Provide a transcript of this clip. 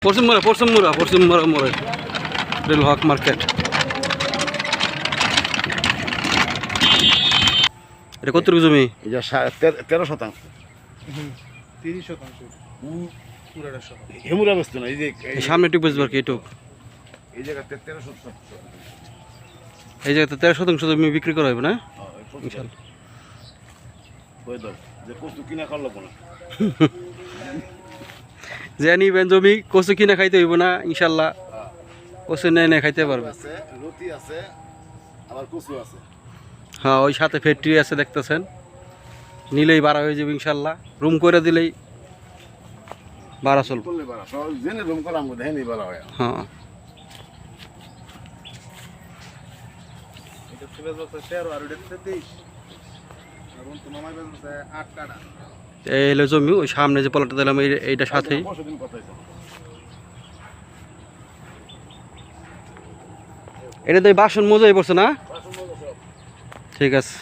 পশ্চিম মোড়ে রেল হক মার্কেট। এটা কত জমি? 13 শতাংশ। 30 শতাংশ পুরাটা সহ। হেমুরা ব্যস্ত না, এই যে সামনে একটু বুঝবার কি এটুক, এই জায়গাতে 13 শতাংশ। এই জায়গাতে 13 শতাংশ জমি বিক্রি করা হবে না ইনশাল্লাহ। যে কচু কিনা খাওয়া লাগবো না, যে নিবেন জমি কচু কিনা খাইতে হইব না ইনশাল্লাহ, কচু নেই খাইতে পারবে। রুটি আছে আবার কচু আছে। হ্যাঁ, ওই সাথে ফ্যাক্টরি আছে দেখতেছেন, নিলেই বাড়া হয়ে যাবে ইনশাল্লাহ। রুম করে দিলেই বাড়া চলবে। জেনে রুম করা আমাকে দেখেনি বলা হয়। হ্যাঁ, এটা ছিল 13 আর এটা 23 এবং তোমার মাই বলছে 8 কাটা। এই হলো জমি, ওই সামনে যে পলাটা দিলাম এইটা সাথেই। এটা তো বাসন মজাই পড়ছে না? ঠিক আছে।